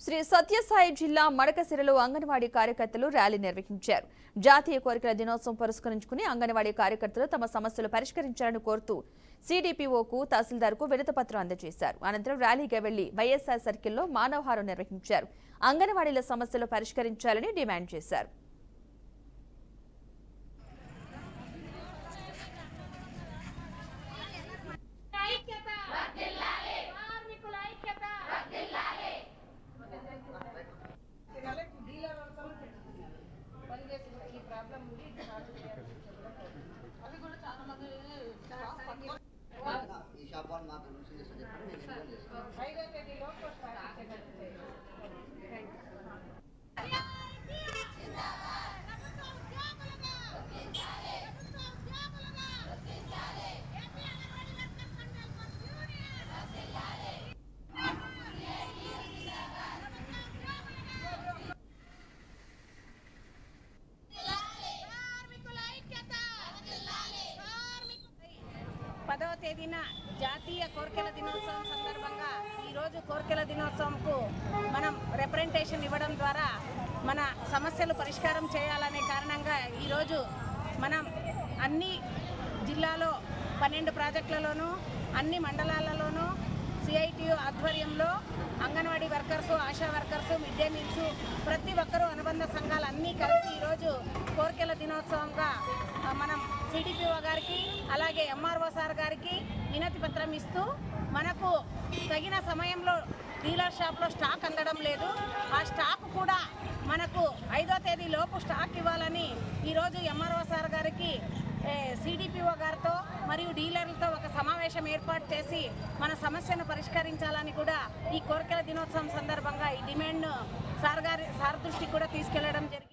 శ్రీ సత్యసాయి జిల్లా మడకసిరలో అంగన్వాడీ కార్యకర్తలు ర్యాలీ నిర్వహించారు. జాతీయ కోరికల దినోత్సవం పురస్కరించుకుని అంగన్వాడీ కార్యకర్తలు తమ సమస్యలు పరిష్కరించాలని కోరుతూ సిడిపిఓకు తహసీల్దార్కు వినతిపత్రం అందజేశారు. అనంతరం ర్యాలీగా వెళ్లి వైఎస్ఆర్ సర్కిల్లో మానవహారం నిర్వహించారు. అంగన్వాడీల సమస్యలు పరిష్కరించాలని డిమాండ్ చేశారు. పదవ తేదీన జాతీయ కోరికల దినోత్సవం సందర్భంగా ఈరోజు కోరికల దినోత్సవంకు మనం రిప్రజెంటేషన్ ఇవ్వడం ద్వారా మన సమస్యలు పరిష్కారం చేయాలనే కారణంగా ఈరోజు మనం అన్ని జిల్లాలో 12 ప్రాజెక్టులలోనూ అన్ని మండలాలలోనూ సిఐటియు ఆధ్వర్యంలో anganwadi workers, ASHA workers, mid day meals ప్రతి ఒక్కరూ అనుబంధ సంఘాలు అన్నీ కలిసి ఈరోజు కోరికల దినోత్సవంగా మనం సిడిపిఓ గారికి అలాగే ఎంఆర్ఓ సార్ గారికి వినతి పత్రం ఇస్తూ మనకు తగిన సమయంలో డీలర్ షాప్లో స్టాక్ అందడం లేదు. ఆ స్టాక్ కూడా మనకు 5వ తేదీ లోపు స్టాక్ ఇవ్వాలని ఈరోజు ఎంఆర్ఓ సార్ గారికి సిడిపిఓ గారితో మరియు డీలర్లతో ఒక సమావేశం ఏర్పాటు చేసి మన సమస్యను పరిష్కరించాలని కూడా ఈ కోరికల దినోత్సవం సందర్భంగా ఈ డిమాండ్ను సార్ దృష్టికి కూడా తీసుకెళ్లడం జరిగింది.